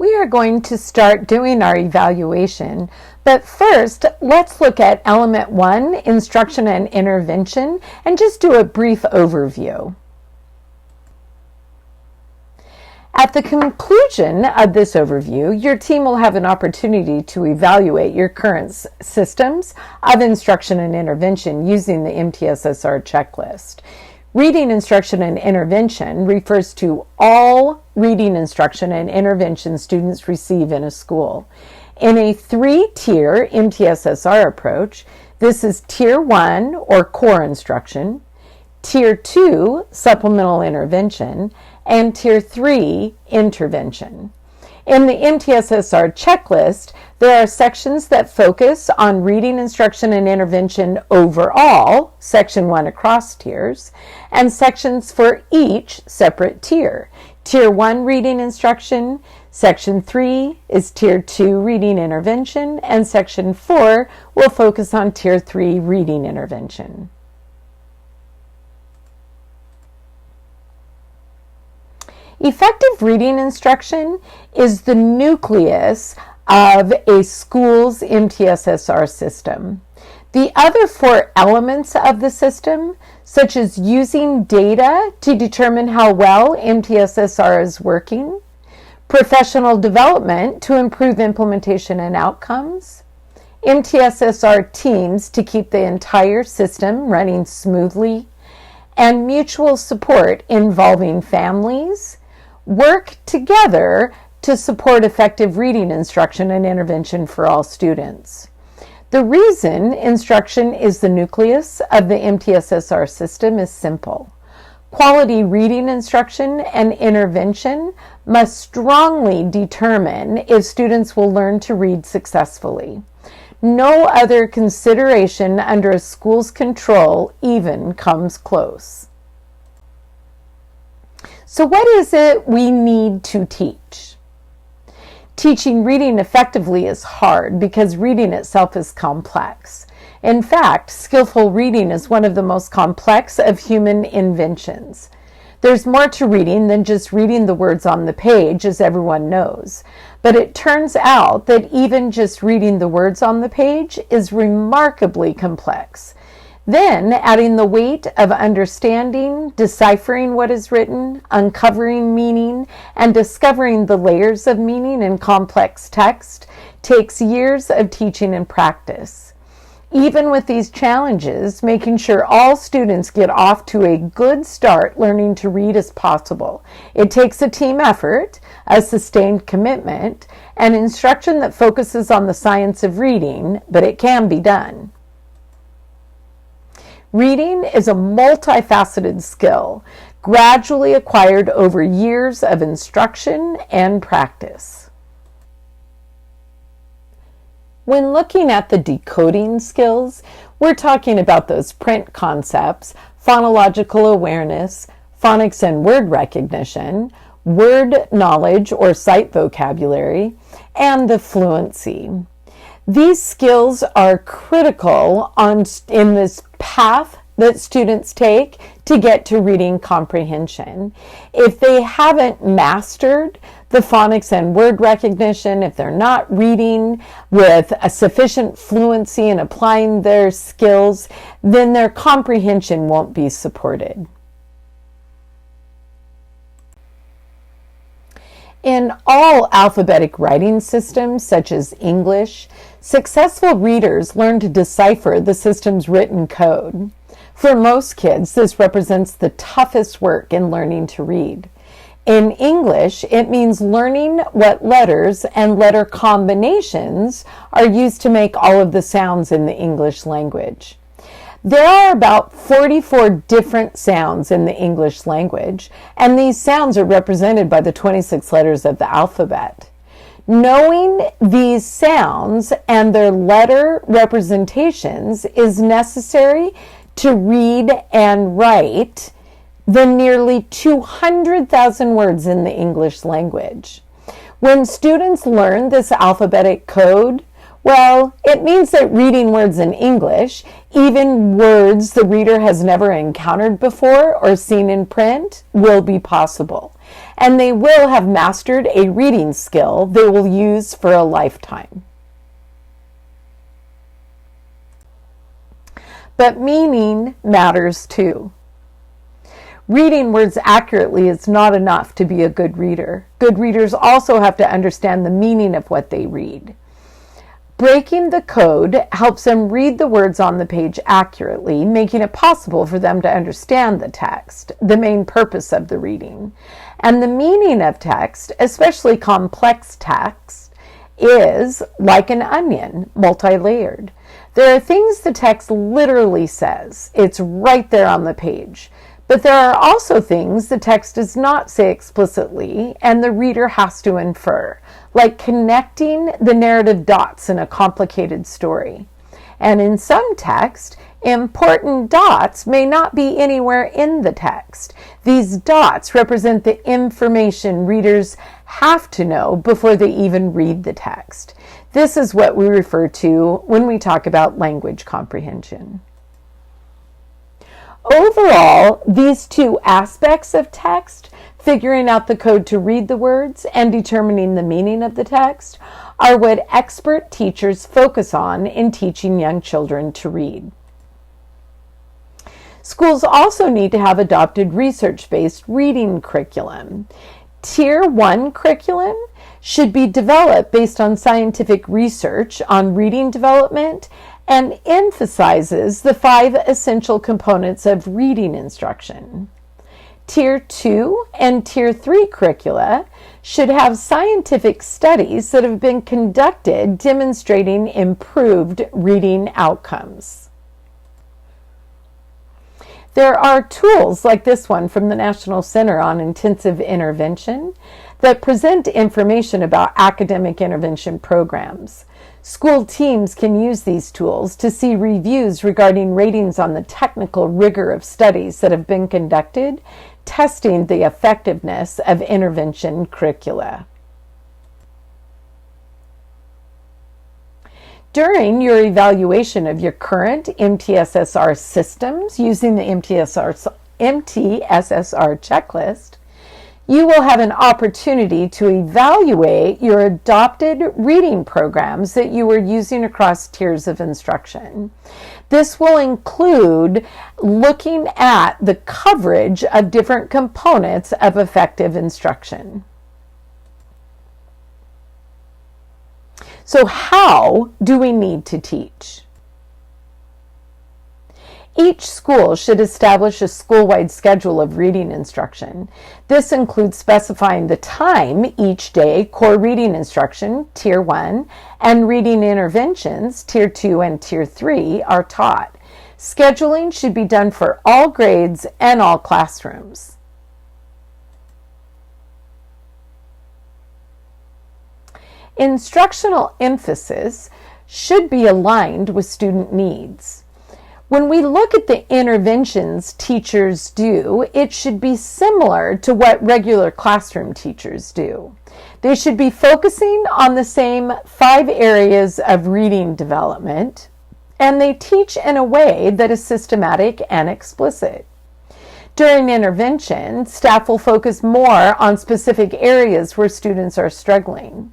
We are going to start doing our evaluation, but first let's look at Element 1, Instruction and Intervention, and just do a brief overview. At the conclusion of this overview, your team will have an opportunity to evaluate your current systems of instruction and intervention using the MTSSR checklist. Reading instruction and intervention refers to all reading instruction and intervention students receive in a school. In a three-tier MTSSR approach, this is Tier 1 or core instruction, Tier 2 supplemental intervention, and Tier 3 intervention. In the MTSSR checklist, there are sections that focus on reading instruction and intervention overall, Section 1 across tiers, and sections for each separate tier. Tier 1 reading instruction, Section 3 is Tier 2 reading intervention, and Section 4 will focus on Tier 3 reading intervention. Effective reading instruction is the nucleus of a school's MTSSR system. The other four elements of the system, such as using data to determine how well MTSSR is working, professional development to improve implementation and outcomes, MTSSR teams to keep the entire system running smoothly, and mutual support involving families, work together to support effective reading instruction and intervention for all students. The reason instruction is the nucleus of the MTSSR system is simple. Quality reading instruction and intervention must strongly determine if students will learn to read successfully. No other consideration under a school's control even comes close. So what is it we need to teach? Teaching reading effectively is hard because reading itself is complex. In fact, skillful reading is one of the most complex of human inventions. There's more to reading than just reading the words on the page, as everyone knows. But it turns out that even just reading the words on the page is remarkably complex. Then, adding the weight of understanding, deciphering what is written, uncovering meaning, and discovering the layers of meaning in complex text takes years of teaching and practice. Even with these challenges, making sure all students get off to a good start learning to read is possible. It takes a team effort, a sustained commitment, and instruction that focuses on the science of reading, but it can be done. Reading is a multifaceted skill, gradually acquired over years of instruction and practice. When looking at the decoding skills, we're talking about those print concepts, phonological awareness, phonics and word recognition, word knowledge or sight vocabulary, and the fluency. These skills are critical in this path that students take to get to reading comprehension. If they haven't mastered the phonics and word recognition, if they're not reading with a sufficient fluency and applying their skills, then their comprehension won't be supported. In all alphabetic writing systems, such as English, successful readers learn to decipher the system's written code. For most kids, this represents the toughest work in learning to read. In English, it means learning what letters and letter combinations are used to make all of the sounds in the English language. There are about 44 different sounds in the English language, and these sounds are represented by the 26 letters of the alphabet. Knowing these sounds and their letter representations is necessary to read and write the nearly 200,000 words in the English language. When students learn this alphabetic code, Well, it means that reading words in English, even words the reader has never encountered before or seen in print, will be possible. And they will have mastered a reading skill they will use for a lifetime. But meaning matters too. Reading words accurately is not enough to be a good reader. Good readers also have to understand the meaning of what they read. Breaking the code helps them read the words on the page accurately, making it possible for them to understand the text, the main purpose of the reading. And the meaning of text, especially complex text, is like an onion, multi-layered. There are things the text literally says. It's right there on the page. But there are also things the text does not say explicitly, and the reader has to infer, like connecting the narrative dots in a complicated story. And in some text, important dots may not be anywhere in the text. These dots represent the information readers have to know before they even read the text. This is what we refer to when we talk about language comprehension. Overall, these two aspects of text, figuring out the code to read the words and determining the meaning of the text, are what expert teachers focus on in teaching young children to read. Schools also need to have adopted research-based reading curriculum. Tier 1 curriculum should be developed based on scientific research on reading development and emphasizes the 5 essential components of reading instruction. Tier 2 and Tier 3 curricula should have scientific studies that have been conducted demonstrating improved reading outcomes. There are tools like this one from the National Center on Intensive Intervention that present information about academic intervention programs. School teams can use these tools to see reviews regarding ratings on the technical rigor of studies that have been conducted, testing the effectiveness of intervention curricula. During your evaluation of your current MTSSR systems using the MTSSR checklist, you will have an opportunity to evaluate your adopted reading programs that you are using across tiers of instruction. This will include looking at the coverage of different components of effective instruction. So how do we need to teach? Each school should establish a school-wide schedule of reading instruction. This includes specifying the time each day core reading instruction, Tier 1, and reading interventions, Tier 2 and Tier 3, are taught. Scheduling should be done for all grades and all classrooms. Instructional emphasis should be aligned with student needs. When we look at the interventions teachers do, it should be similar to what regular classroom teachers do. They should be focusing on the same 5 areas of reading development, and they teach in a way that is systematic and explicit. During intervention, staff will focus more on specific areas where students are struggling.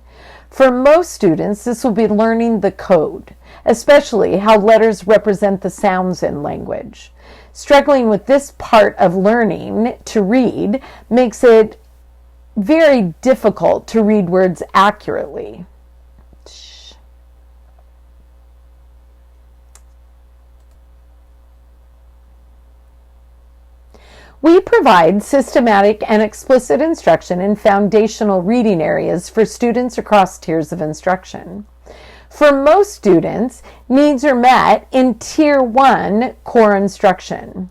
For most students, this will be learning the code, especially how letters represent the sounds in language. Struggling with this part of learning to read makes it very difficult to read words accurately. We provide systematic and explicit instruction in foundational reading areas for students across tiers of instruction. For most students, needs are met in Tier 1 core instruction.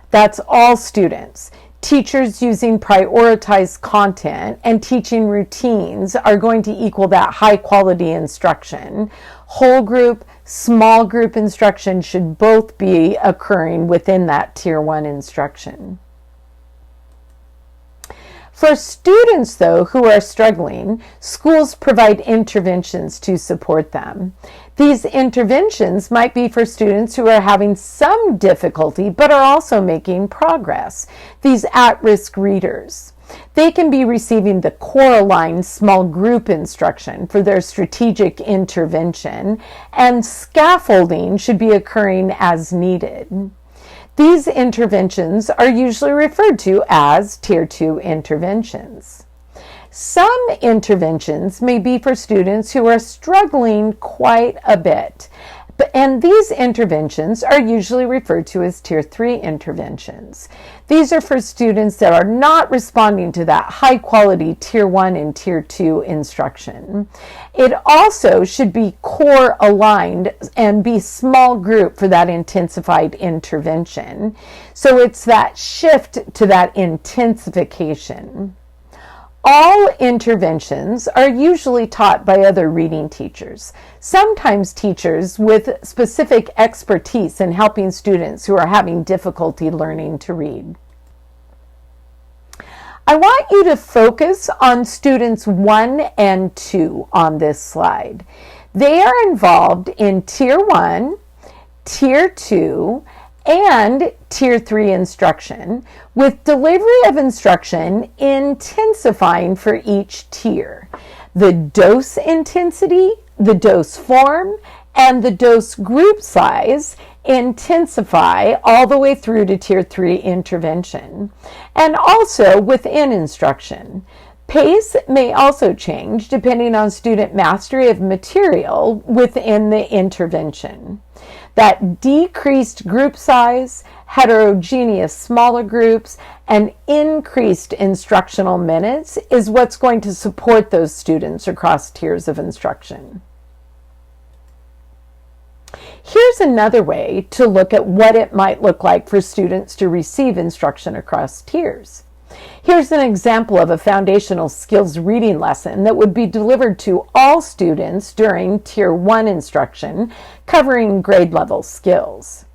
That's all students. Teachers using prioritized content and teaching routines are going to equal that high quality instruction. Whole group, small group instruction should both be occurring within that Tier 1 instruction. For students, though, who are struggling, schools provide interventions to support them. These interventions might be for students who are having some difficulty but are also making progress, these at-risk readers. They can be receiving the core-aligned small group instruction for their strategic intervention, and scaffolding should be occurring as needed. These interventions are usually referred to as Tier 2 interventions. Some interventions may be for students who are struggling quite a bit, and these interventions are usually referred to as Tier 3 interventions. These are for students that are not responding to that high-quality Tier 1 and Tier 2 instruction. It also should be core-aligned and be small group for that intensified intervention. So it's that shift to that intensification. All interventions are usually taught by other reading teachers, sometimes teachers with specific expertise in helping students who are having difficulty learning to read. I want you to focus on students 1 and 2 on this slide. They are involved in Tier 1, Tier 2, and Tier 3 instruction, with delivery of instruction intensifying for each tier. The dose intensity, the dose form, and the dose group size intensify all the way through to Tier 3 intervention, and also within instruction. Pace may also change depending on student mastery of material within the intervention. That decreased group size, heterogeneous smaller groups, and increased instructional minutes is what's going to support those students across tiers of instruction. Here's another way to look at what it might look like for students to receive instruction across tiers. Here's an example of a foundational skills reading lesson that would be delivered to all students during Tier 1 instruction, covering grade level skills.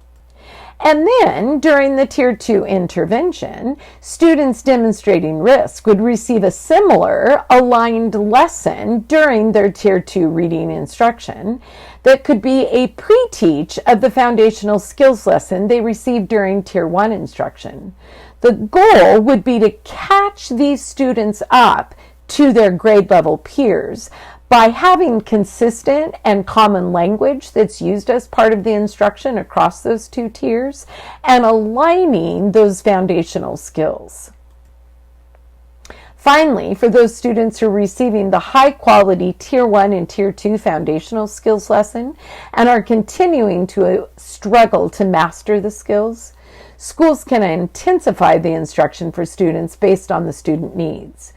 And then, during the Tier 2 intervention, students demonstrating risk would receive a similar aligned lesson during their Tier 2 reading instruction that could be a pre-teach of the foundational skills lesson they received during Tier 1 instruction. The goal would be to catch these students up to their grade level peers by having consistent and common language that's used as part of the instruction across those two tiers and aligning those foundational skills. Finally, for those students who are receiving the high-quality Tier 1 and Tier 2 foundational skills lesson and are continuing to struggle to master the skills, schools can intensify the instruction for students based on the student needs.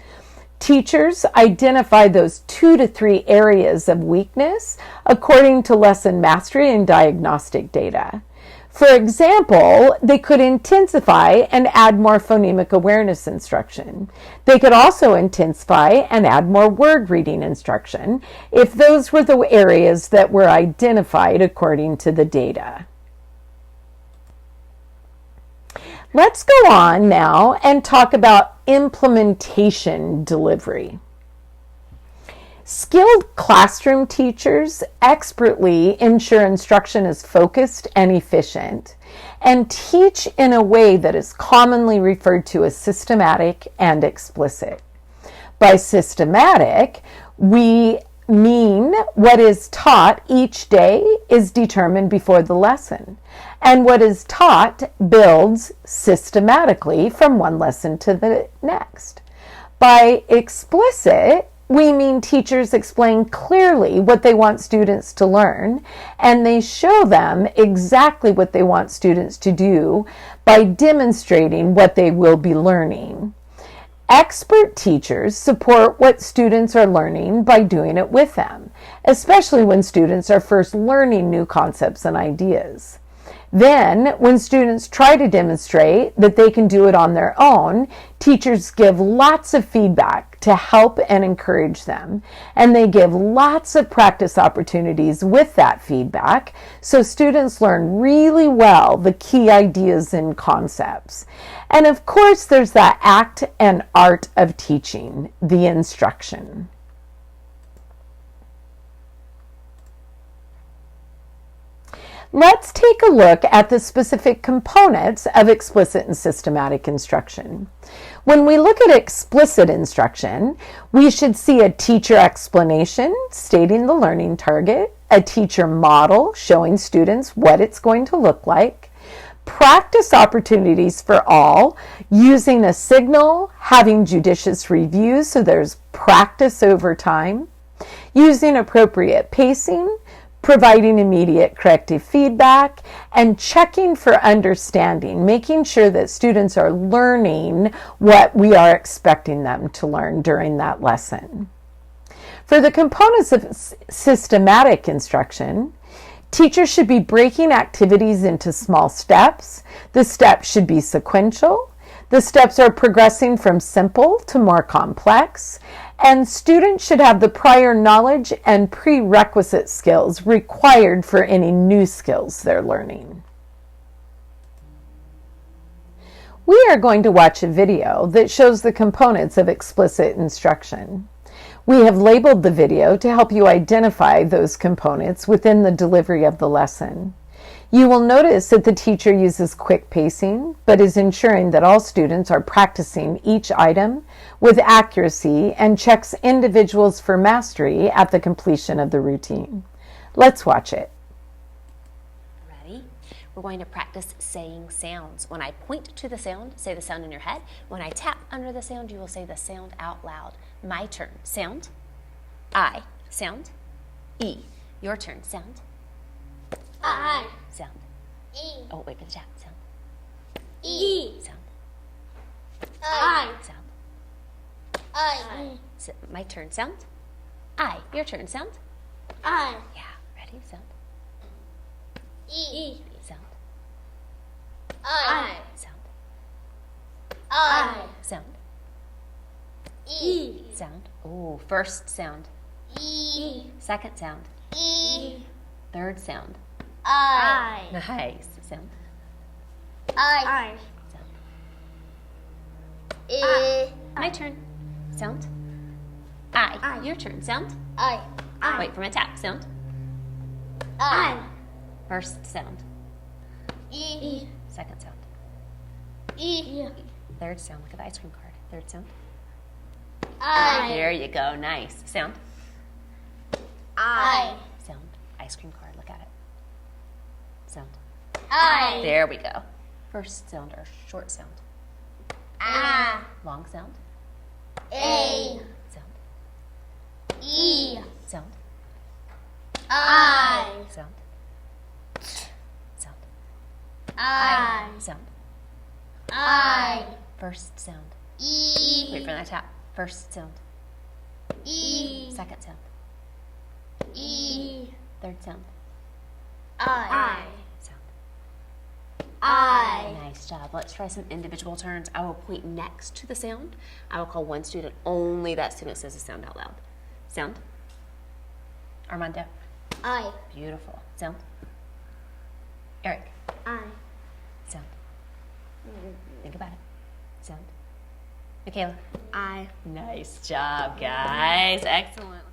Teachers identify those 2 to 3 areas of weakness according to lesson mastery and diagnostic data. For example, they could intensify and add more phonemic awareness instruction. They could also intensify and add more word reading instruction if those were the areas that were identified according to the data. Let's go on now and talk about implementation delivery. Skilled classroom teachers expertly ensure instruction is focused and efficient and teach in a way that is commonly referred to as systematic and explicit. By systematic, we mean what is taught each day is determined before the lesson, and what is taught builds systematically from one lesson to the next. By explicit, we mean teachers explain clearly what they want students to learn, and they show them exactly what they want students to do by demonstrating what they will be learning. Expert teachers support what students are learning by doing it with them, especially when students are first learning new concepts and ideas. Then, when students try to demonstrate that they can do it on their own, teachers give lots of feedback to help and encourage them. And they give lots of practice opportunities with that feedback, so students learn really well the key ideas and concepts. And of course, there's that act and art of teaching, the instruction. Let's take a look at the specific components of explicit and systematic instruction. When we look at explicit instruction, we should see a teacher explanation stating the learning target, a teacher model showing students what it's going to look like, practice opportunities for all, using a signal, having judicious reviews so there's practice over time, using appropriate pacing, providing immediate corrective feedback, and checking for understanding, making sure that students are learning what we are expecting them to learn during that lesson. For the components of systematic instruction, teachers should be breaking activities into small steps. The steps should be sequential. The steps are progressing from simple to more complex, and students should have the prior knowledge and prerequisite skills required for any new skills they're learning. We are going to watch a video that shows the components of explicit instruction. We have labeled the video to help you identify those components within the delivery of the lesson. You will notice that the teacher uses quick pacing, but is ensuring that all students are practicing each item with accuracy and checks individuals for mastery at the completion of the routine. Let's watch it. Ready? We're going to practice saying sounds. When I point to the sound, say the sound in your head. When I tap under the sound, you will say the sound out loud. My turn. Sound. I. Sound. E. Your turn. Sound. I. Sound. E. Oh, wait for the tap. Sound. E. Sound. I. Sound. I. So, my turn. Sound. I. Your turn. Sound. I. Yeah. Ready? Sound. E. Sound. I. Sound. I. Sound. E. Sound. Oh, first sound. E. Second sound. E. Third sound. I. Nice. Sound. I. Sound. E. My turn. Sound. I. Your turn. Sound. I. Wait for my tap. Sound. I. First sound. E. Second sound. E. Third sound. Look at the ice cream card. Third sound. I. There you go. Nice. Sound. I. Sound. Ice cream card. Look at it. Sound. I. There we go. First sound or short sound. Ah. Long sound. A. Sound. E. Sound. I. Sound. Sound. I. Sound. I. First sound. E. Wait for that tap. First sound. E. Second sound. E. Third sound. I. Sound. I. Nice job. Let's try some individual turns. I will point next to the sound. I will call one student. Only that student says the sound out loud. Sound. Armando. I. Beautiful. Sound. Eric. I. Sound. Think about it. Sound. Michaela. I. Nice job, guys. Excellent.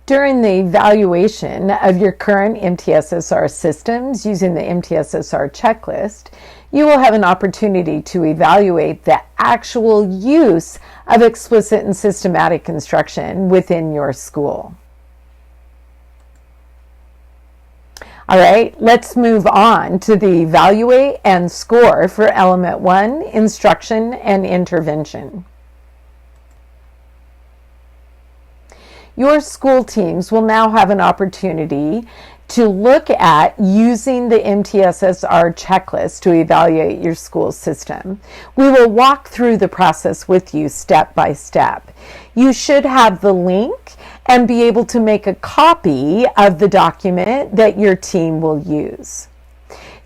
During the evaluation of your current MTSSR systems using the MTSSR checklist, you will have an opportunity to evaluate the actual use of explicit and systematic instruction within your school. All right, let's move on to the evaluate and score for element 1, instruction and intervention. Your school teams will now have an opportunity to look at using the MTSS-R checklist to evaluate your school system. We will walk through the process with you step by step. You should have the link and be able to make a copy of the document that your team will use.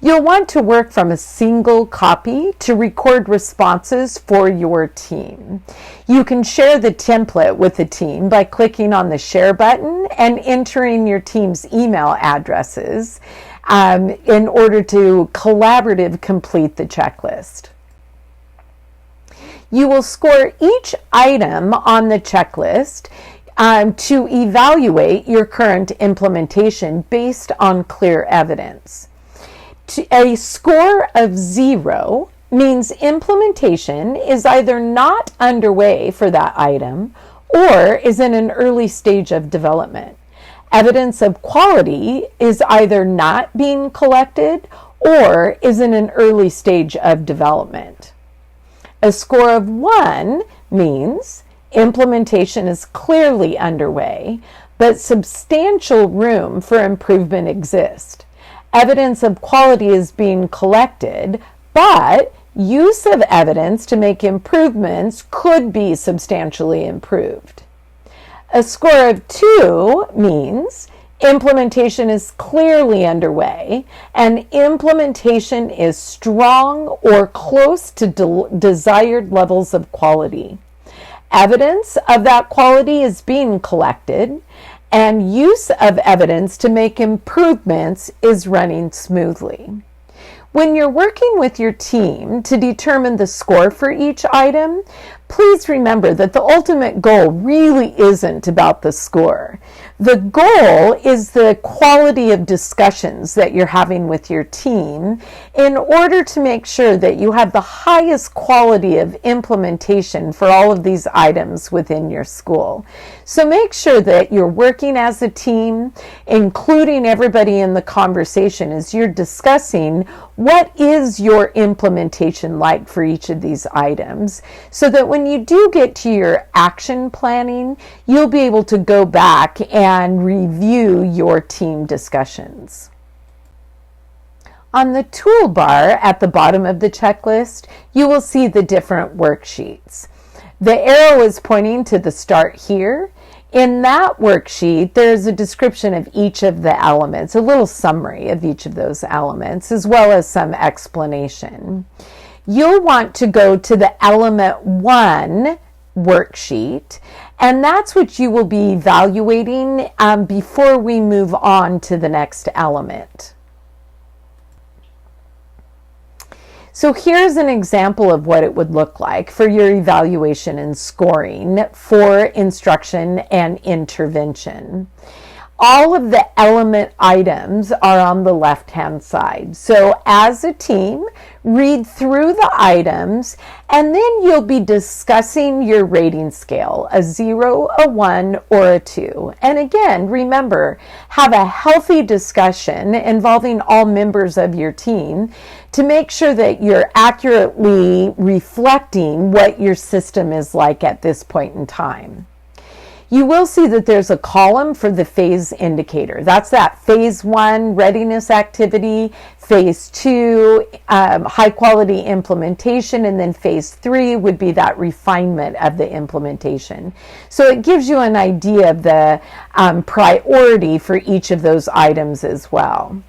You'll want to work from a single copy to record responses for your team. You can share the template with the team by clicking on the share button and entering your team's email addresses in order to collaboratively complete the checklist. You will score each item on the checklist to evaluate your current implementation based on clear evidence. A score of 0 means implementation is either not underway for that item or is in an early stage of development. Evidence of quality is either not being collected or is in an early stage of development. A score of 1 means implementation is clearly underway, but substantial room for improvement exists. Evidence of quality is being collected, but use of evidence to make improvements could be substantially improved. A score of 2 means implementation is clearly underway and implementation is strong or close to desired levels of quality. Evidence of that quality is being collected, and use of evidence to make improvements is running smoothly. When you're working with your team to determine the score for each item, please remember that the ultimate goal really isn't about the score. The goal is the quality of discussions that you're having with your team in order to make sure that you have the highest quality of implementation for all of these items within your school. So make sure that you're working as a team, including everybody in the conversation as you're discussing what is your implementation like for each of these items, so that when you do get to your action planning, you'll be able to go back and review your team discussions. On the toolbar at the bottom of the checklist, you will see the different worksheets. The arrow is pointing to the start here. In that worksheet, there's a description of each of the elements, a little summary of each of those elements, as well as some explanation. You'll want to go to the Element 1 worksheet, and that's what you will be evaluating before we move on to the next element. So here's an example of what it would look like for your evaluation and scoring for instruction and intervention. All of the element items are on the left-hand side. So as a team, read through the items, and then you'll be discussing your rating scale, a 0, a 1, or a 2. And again, remember, have a healthy discussion involving all members of your team to make sure that you're accurately reflecting what your system is like at this point in time. You will see that there's a column for the phase indicator. That's that phase 1 readiness activity, phase 2 high quality implementation, and then phase 3 would be that refinement of the implementation. So it gives you an idea of the priority for each of those items as well.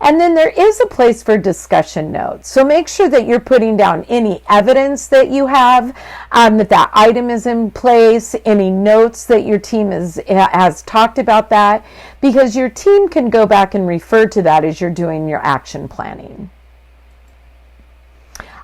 And then there is a place for discussion notes. So make sure that you're putting down any evidence that you have, that item is in place, any notes that your team has talked about that, because your team can go back and refer to that as you're doing your action planning.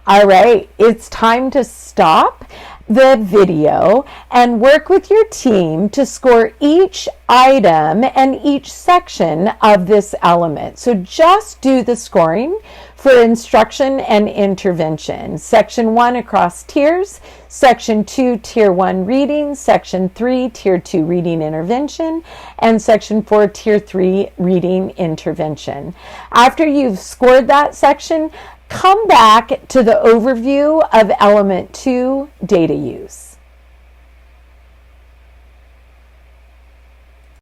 All right, it's time to stop the video and work with your team to score each item and each section of this element. So just do the scoring for instruction and intervention. Section 1 across tiers, Section 2 Tier 1 reading, Section 3 Tier 2 reading intervention, and Section 4 Tier 3 reading intervention. After you've scored that section, come back to the overview of Element 2, data use.